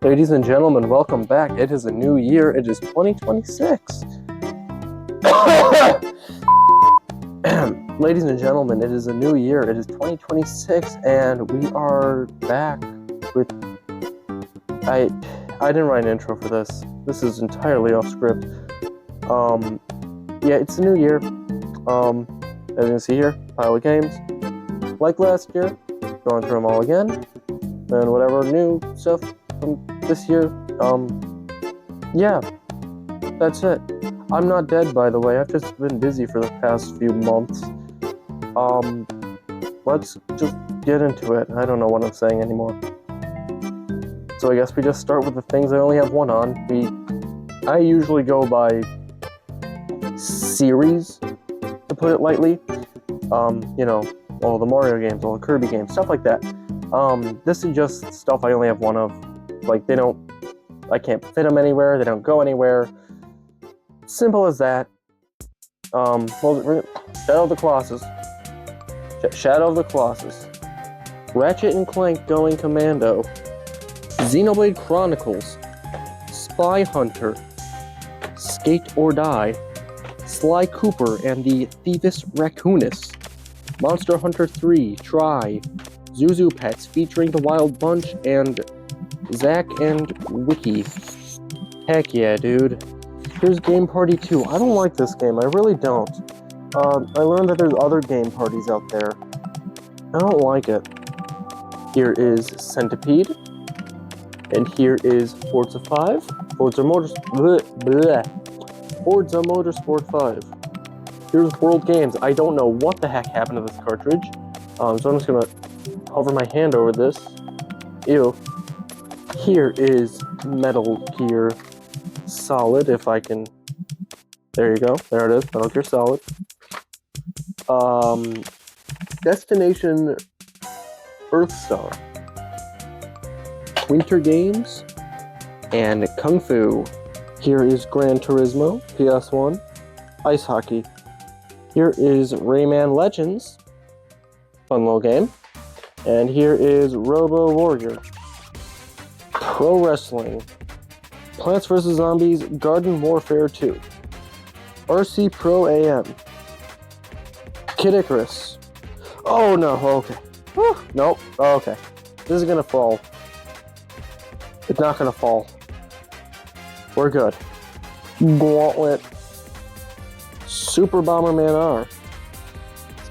Ladies and gentlemen, welcome back. It is a new year. It is 2026. Ladies and gentlemen, it is a new year. It is 2026, and we are back with... I didn't write an intro for this. This is entirely off script. Yeah, it's a new year. As you can see here, pile of games. Like last year, going through them all again. And whatever new stuff from this year, yeah, that's it. I'm not dead, by the way. I've just been busy for the past few months. Let's just get into it. I don't know what I'm saying anymore. So I guess we just start with the things I only have one on. I usually go by series, to put it lightly. You know, all the Mario games, all the Kirby games, stuff like that. This is just stuff I only have one of. Like, I can't fit them anywhere, they don't go anywhere. Simple as that. Well, Shadow of the Colossus. Shadow of the Colossus. Ratchet and Clank Going Commando. Xenoblade Chronicles. Spy Hunter. Skate or Die. Sly Cooper and the Thievis Raccoonus. Monster Hunter 3. Try. Zuzu Pets featuring the Wild Bunch and Zack and Wiki. Heck yeah, dude. Here's Game Party 2. I don't like this game. I really don't. I learned that there's other game parties out there. I don't like it. Here is Centipede. And here is Forza 5. Forza Motorsport 5. Here's World Games. I don't know what the heck happened to this cartridge. So I'm just gonna hover my hand over this. Ew. Here is Metal Gear Solid, if I can... There you go. There it is. Metal Gear Solid. Destination Earthstar. Winter Games. And Kung Fu. Here is Gran Turismo, PS1. Ice Hockey. Here is Rayman Legends. Fun little game. And here is Robo Warrior. Pro Wrestling. Plants vs. Zombies Garden Warfare 2. RC Pro AM. Kid Icarus. Oh no, okay. Whew. Nope, okay. This is gonna fall. It's not gonna fall. We're good. Gauntlet. Super Bomberman R.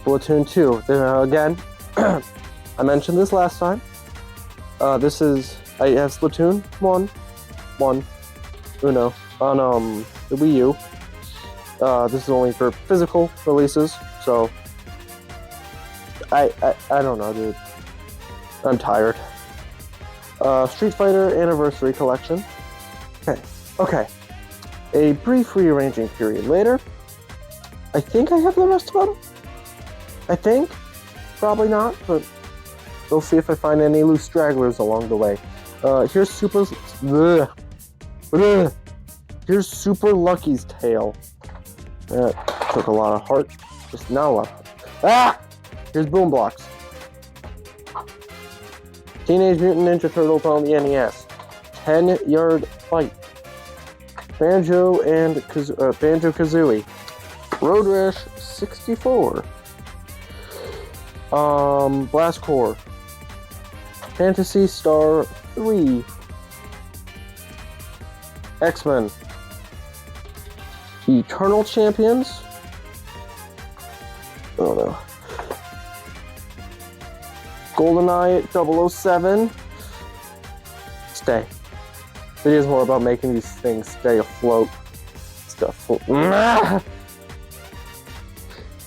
Splatoon 2. Again, I mentioned this last time. I have Splatoon 1, Uno, on the Wii U. This is only for physical releases, so I don't know, dude. I'm tired. Street Fighter Anniversary Collection. Okay. A brief rearranging period later. I think I have the rest of them. I think. Probably not, but we'll see if I find any loose stragglers along the way. Here's Super Lucky's Tale. That took a lot of heart. Just not a lot of heart. Here's Boom Blocks. Teenage Mutant Ninja Turtles on the NES. 10-Yard Fight. Banjo-Kazooie. Road Rash 64. Blast Corps. Phantasy Star 3. X-Men. Eternal Champions. Oh no. GoldenEye 007. Stay. It is more about making these things stay afloat.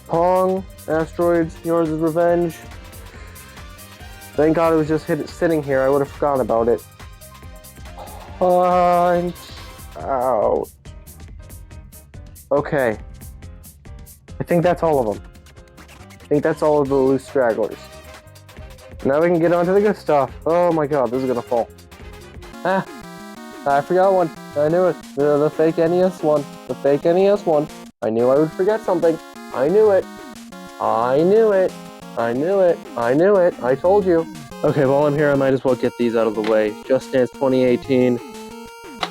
Pong. Asteroids. Yours is Revenge. Thank God it was just sitting here. I would have forgotten about it. Punch out. Okay. I think that's all of them. I think that's all of the loose stragglers. Now we can get on to the good stuff. Oh my God, this is gonna fall. I forgot one. I knew it. The fake NES one. The fake NES one. I knew I would forget something. I knew it. I knew it. I told you. Okay, while I'm here, I might as well get these out of the way. Just Dance 2018,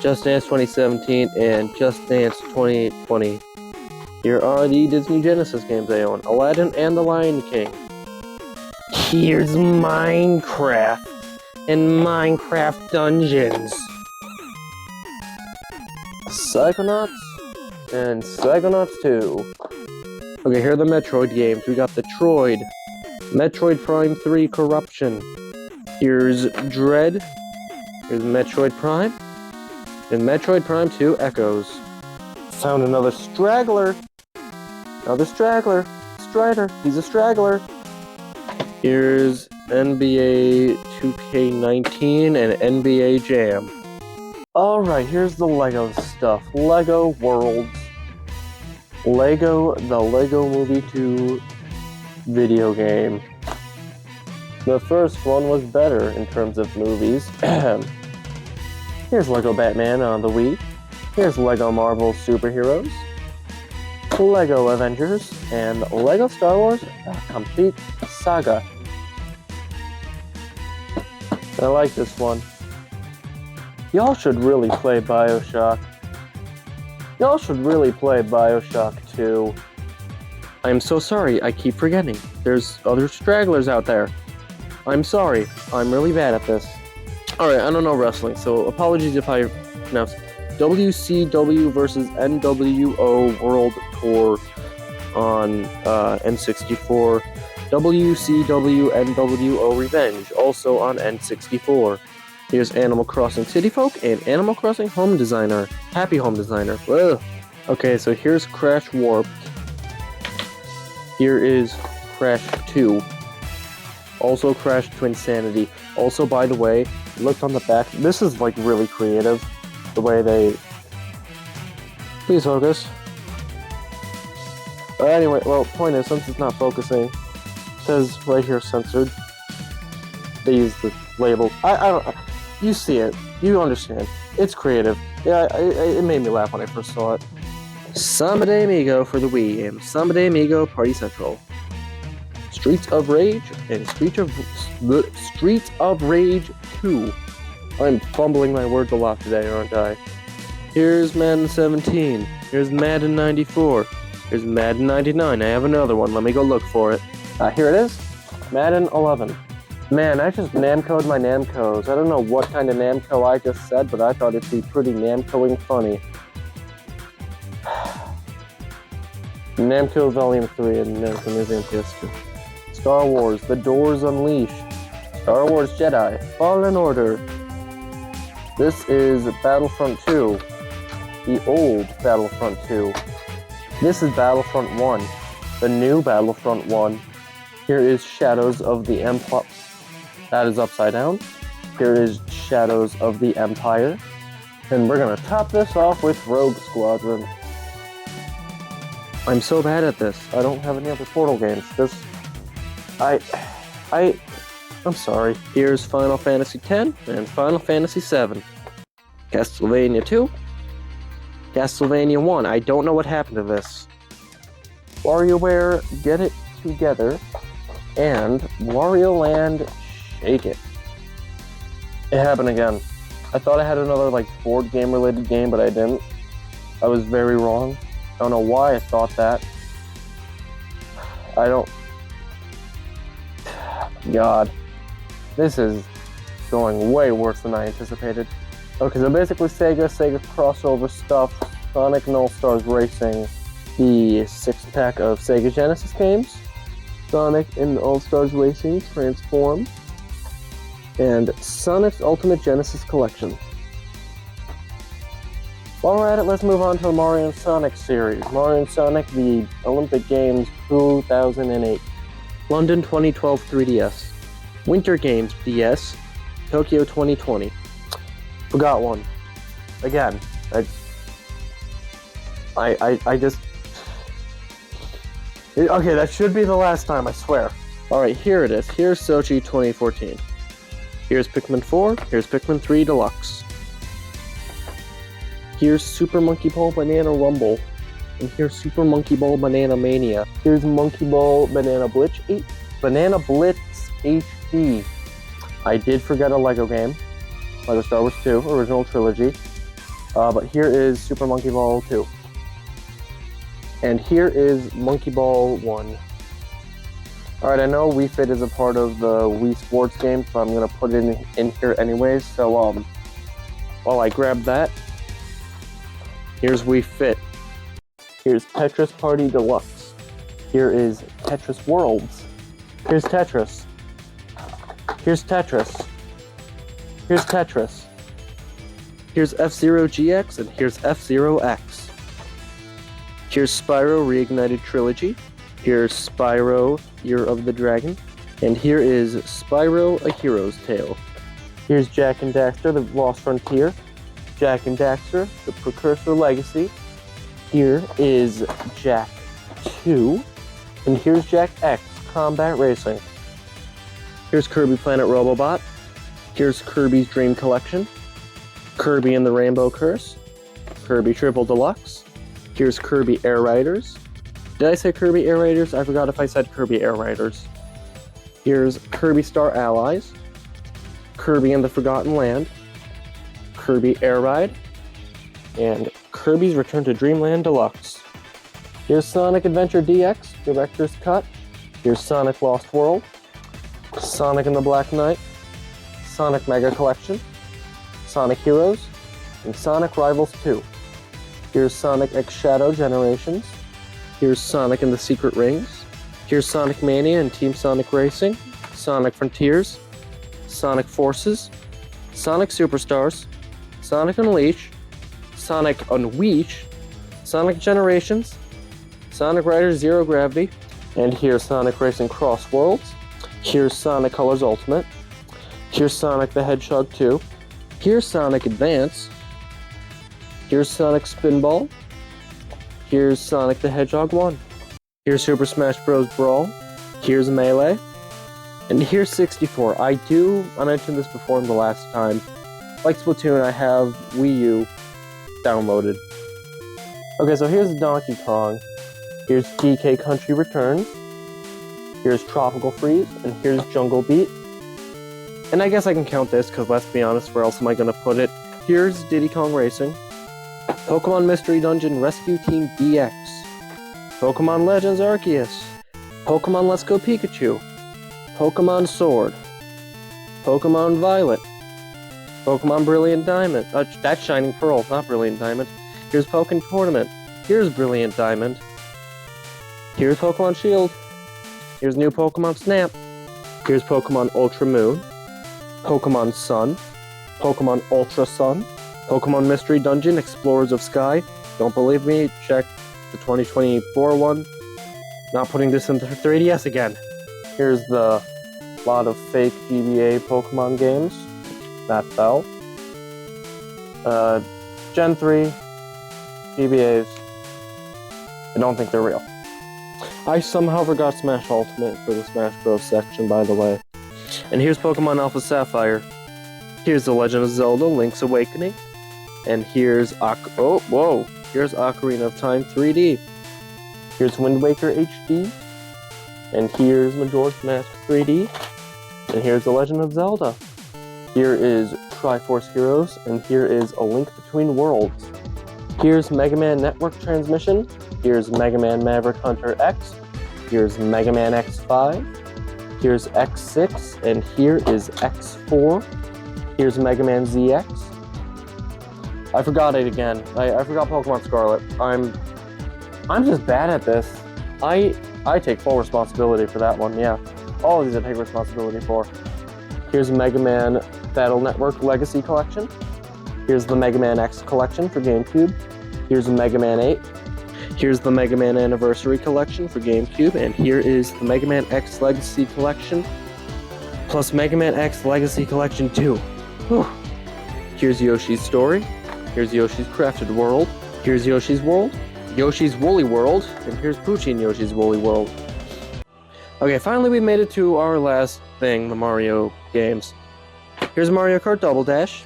Just Dance 2017, and Just Dance 2020. Here are the Disney Genesis games I own. Aladdin and the Lion King. Here's Minecraft and Minecraft Dungeons. Psychonauts and Psychonauts 2. Okay, here are the Metroid games. We got the Troid, Metroid Prime 3 Corruption. Here's Dread. Here's Metroid Prime. And Metroid Prime 2 Echoes. Found another straggler. Another straggler. Strider. He's a straggler. Here's NBA 2K19 and NBA Jam. Alright, here's the Lego stuff. Lego Worlds. The Lego Movie 2 video game. The first one was better in terms of movies. Here's Lego Batman on the Wii. Here's Lego Marvel Superheroes. Lego Avengers. And Lego Star Wars Complete Saga. I like this one. Y'all should really play BioShock. Y'all should really play BioShock 2. I'm so sorry, I keep forgetting. There's other stragglers out there. I'm sorry, I'm really bad at this. Alright, I don't know wrestling, so apologies if I pronounce WCW versus NWO World Tour on N64. WCW NWO Revenge, also on N64. Here's Animal Crossing City Folk and Animal Crossing Home Designer. Happy Home Designer. Ugh. Okay, so here's Crash Warped. Here is Crash 2. Also Crash Twinsanity. Also, by the way, look on the back. This is like really creative. The way they... Please focus. Anyway, well, point is, since it's not focusing, it says right here censored. They use the label. I don't... You see it. You understand. It's creative. Yeah, it made me laugh when I first saw it. Samba de Amigo for the Wii and Samba de Amigo Party Central. Streets of Rage and Streets of Rage 2. I'm fumbling my words a lot today, aren't I? Here's Madden 17. Here's Madden 94. Here's Madden 99. I have another one. Let me go look for it. Here it is. Madden 11. Man, I just Namco'd my Namcos. I don't know what kind of Namco I just said, but I thought it'd be pretty Namcoing funny. Namco Volume 3 and Namco Museum PS2. Star Wars, The Doors Unleashed. Star Wars Jedi, Fallen Order. This is Battlefront 2. The old Battlefront 2. This is Battlefront 1. The new Battlefront 1. Here is Shadows of the Empire. That is upside down. Here is Shadows of the Empire. And we're gonna top this off with Rogue Squadron. I'm so bad at this. I don't have any other Portal games. I'm sorry. Here's Final Fantasy X and Final Fantasy VII. Castlevania 2. Castlevania 1. I don't know what happened to this. WarioWare, Get It Together. And Wario Land, Shake It. It happened again. I thought I had another board game related game, but I didn't. I was very wrong. I don't know why I thought that. God. This is going way worse than I anticipated. Okay, so basically Sega crossover stuff, Sonic and All-Stars Racing, the 6-pack of Sega Genesis games, Sonic and All-Stars Racing Transform, and Sonic's Ultimate Genesis Collection. While we're at it, let's move on to the Mario and Sonic series. Mario and Sonic, the Olympic Games 2008. London 2012 3DS. Winter Games DS. Tokyo 2020. Forgot one. Again. I just... Okay, that should be the last time, I swear. Alright, here it is. Here's Sochi 2014. Here's Pikmin 4. Here's Pikmin 3 Deluxe. Here's Super Monkey Ball Banana Rumble. And here's Super Monkey Ball Banana Mania. Here's Monkey Ball Banana Blitz HD. I did forget a Lego game, Lego Star Wars 2, original trilogy. But here is Super Monkey Ball 2. And here is Monkey Ball 1. Alright, I know Wii Fit is a part of the Wii Sports games, but I'm going to put it in here anyways. So, while I grab that, here's Wii Fit. Here's Tetris Party Deluxe. Here is Tetris Worlds. Here's Tetris. Here's Tetris. Here's Tetris. Here's F-Zero GX, and here's F-Zero X. Here's Spyro Reignited Trilogy. Here's Spyro Year of the Dragon. And here is Spyro A Hero's Tale. Here's Jak and Daxter, The Lost Frontier. Jak and Daxter, The Precursor Legacy. Here is Jak 2. And here's Jak X, Combat Racing. Here's Kirby Planet Robobot. Here's Kirby's Dream Collection. Kirby and the Rainbow Curse. Kirby Triple Deluxe. Here's Kirby Air Riders. Did I say Kirby Air Riders? I forgot if I said Kirby Air Riders. Here's Kirby Star Allies. Kirby and the Forgotten Land. Kirby Air Ride. And Kirby's Return to Dreamland Deluxe. Here's Sonic Adventure DX, Director's Cut. Here's Sonic Lost World. Sonic and the Black Knight. Sonic Mega Collection. Sonic Heroes, and Sonic Rivals 2. Here's Sonic X Shadow Generations. Here's Sonic and the Secret Rings. Here's Sonic Mania and Team Sonic Racing. Sonic Frontiers. Sonic Forces. Sonic Superstars. Sonic Unleash. Sonic Unleash. Sonic Generations. Sonic Riders Zero Gravity. And here's Sonic Racing Crossworlds. Here's Sonic Colors Ultimate. Here's Sonic the Hedgehog 2. Here's Sonic Advance. Here's Sonic Spinball. Here's Sonic the Hedgehog 1. Here's Super Smash Bros. Brawl. Here's Melee. And here's 64. I mentioned this before in the last time. Like Splatoon, I have Wii U downloaded. Okay, so here's Donkey Kong. Here's DK Country Returns. Here's Tropical Freeze. And here's Jungle Beat. And I guess I can count this, because let's be honest, where else am I going to put it? Here's Diddy Kong Racing. Pokemon Mystery Dungeon Rescue Team DX. Pokemon Legends Arceus. Pokemon Let's Go Pikachu. Pokemon Sword. Pokemon Violet. Pokemon Brilliant Diamond. That's Shining Pearl, not Brilliant Diamond. Here's Pokemon Tournament. Here's Brilliant Diamond. Here's Pokemon Shield. Here's new Pokemon Snap. Here's Pokemon Ultra Moon. Pokemon Sun, Pokemon Ultra Sun, Pokemon Mystery Dungeon, Explorers of Sky. Don't believe me? Check the 2024 one. Not putting this into 3DS again. Here's the lot of fake GBA Pokemon games. That fell. Gen 3 GBAs. I don't think they're real. I somehow forgot Smash Ultimate for the Smash Bros. Section, by the way. And here's Pokemon Alpha Sapphire. Here's The Legend of Zelda, Link's Awakening. And here's here's Ocarina of Time 3D. Here's Wind Waker HD. And here's Majora's Mask 3D. And here's The Legend of Zelda. Here is Triforce Heroes, and here is A Link Between Worlds. Here's Mega Man Network Transmission. Here's Mega Man Maverick Hunter X. Here's Mega Man X5. Here's X6, and here is X4. Here's Mega Man ZX. I forgot it again. I forgot Pokemon Scarlet. I'm just bad at this. I take full responsibility for that one, yeah. All of these I take responsibility for. Here's Mega Man Battle Network Legacy Collection. Here's the Mega Man X Collection for GameCube. Here's Mega Man 8. Here's the Mega Man Anniversary Collection for GameCube, and here is the Mega Man X Legacy Collection, plus Mega Man X Legacy Collection 2. Whew. Here's Yoshi's Story. Here's Yoshi's Crafted World. Here's Yoshi's World. Yoshi's Woolly World, and here's Poochie and Yoshi's Woolly World. Okay, finally we made it to our last thing, the Mario games. Here's Mario Kart Double Dash.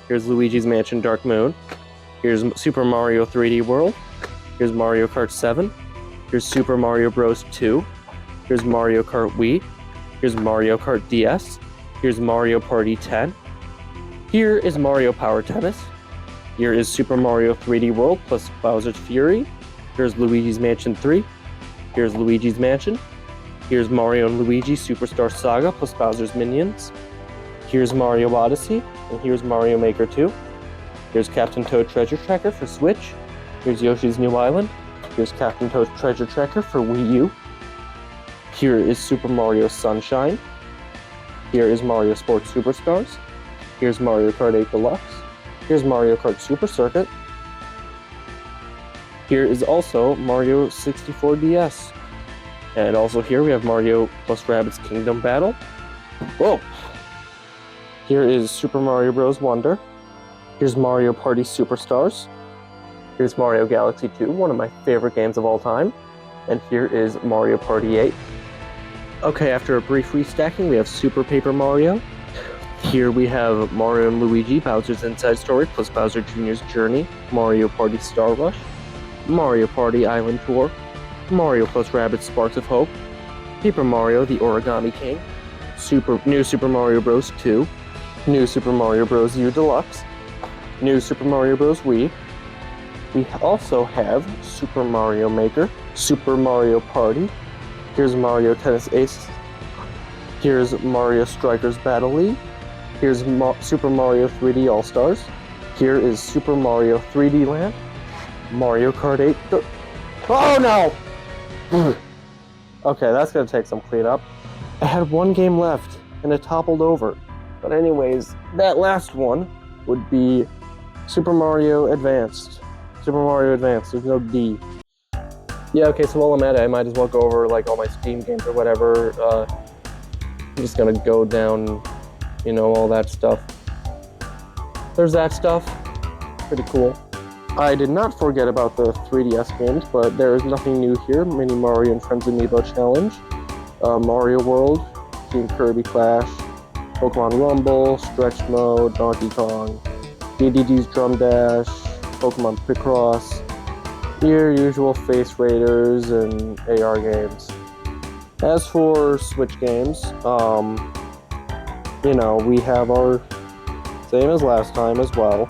Here's Luigi's Mansion Dark Moon. Here's Super Mario 3D World. Here's Mario Kart 7. Here's Super Mario Bros. 2. Here's Mario Kart Wii. Here's Mario Kart DS. Here's Mario Party 10. Here is Mario Power Tennis. Here is Super Mario 3D World plus Bowser's Fury. Here's Luigi's Mansion 3. Here's Luigi's Mansion. Here's Mario and Luigi Superstar Saga plus Bowser's Minions. Here's Mario Odyssey, and here's Mario Maker 2. Here's Captain Toad Treasure Tracker for Switch. Here's Yoshi's New Island. Here's Captain Toad's Treasure Tracker for Wii U. Here is Super Mario Sunshine. Here is Mario Sports Superstars. Here's Mario Kart 8 Deluxe. Here's Mario Kart Super Circuit. Here is also Mario 64 DS. And also here we have Mario plus Rabbids Kingdom Battle. Whoa! Here is Super Mario Bros. Wonder. Here's Mario Party Superstars. Here's Mario Galaxy 2, one of my favorite games of all time. And here is Mario Party 8. Okay, after a brief restacking, we have Super Paper Mario. Here we have Mario and Luigi, Bowser's Inside Story, plus Bowser Jr.'s Journey, Mario Party Star Rush, Mario Party Island Tour, Mario plus Rabbids Sparks of Hope, Paper Mario, the Origami King, New Super Mario Bros. 2, New Super Mario Bros. U Deluxe, New Super Mario Bros. Wii. We also have Super Mario Maker, Super Mario Party. Here's Mario Tennis Ace. Here's Mario Strikers Battle League. Here's Super Mario 3D All-Stars. Here is Super Mario 3D Land. Mario Kart 8. Oh no! Okay, that's gonna take some cleanup. I had one game left, and it toppled over. But anyways, that last one would be Super Mario Advanced. Super Mario Advanced, there's no D. Yeah, okay, so while I'm at it, I might as well go over like all my Steam games or whatever. I'm just gonna go down, you know, all that stuff. There's that stuff. Pretty cool. I did not forget about the 3DS games, but there is nothing new here. Mini Mario and Friends Amiibo Challenge, Mario World, Team Kirby Clash, Pokemon Rumble, Stretch Mode, Donkey Kong, DDD's Drum Dash, Pokemon Picross, your usual Face Raiders and AR games. As for Switch games, you know, we have our same as last time as well.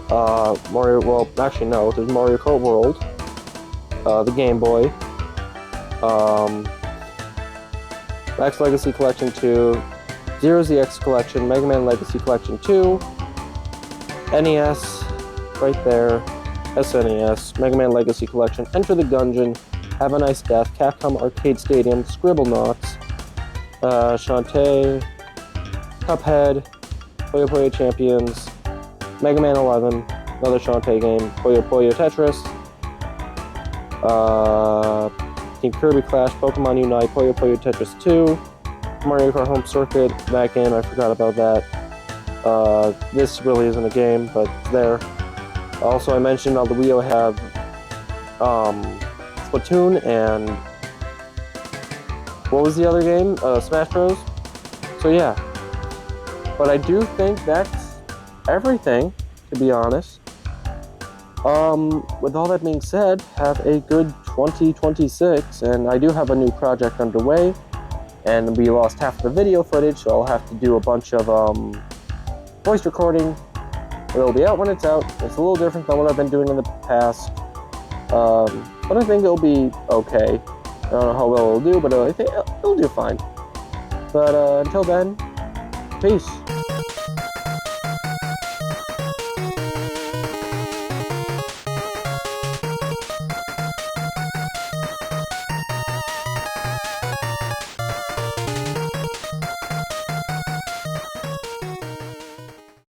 Well, actually no, there's Mario Kart World, the Game Boy, Max Legacy Collection 2, Zero ZX Collection, Mega Man Legacy Collection 2, NES, right there, SNES, Mega Man Legacy Collection, Enter the Gungeon, Have a Nice Death, Capcom Arcade Stadium, Scribblenauts, Shantae, Cuphead, Puyo Puyo Champions, Mega Man 11, another Shantae game, Puyo Puyo Tetris, Team Kirby Clash, Pokemon Unite, Puyo Puyo Tetris 2, Mario Kart Home Circuit, that game, I forgot about that. This really isn't a game, but it's there. Also, I mentioned on the Wii I have Splatoon and what was the other game? Smash Bros. So yeah, but I do think that's everything, to be honest. With all that being said, have a good 2026, and I do have a new project underway, and we lost half the video footage, so I'll have to do a bunch of voice recording. It'll be out when it's out. It's a little different than what I've been doing in the past, but I think it'll be okay. I don't know how well it'll do, but I think it'll do fine. But until then, peace.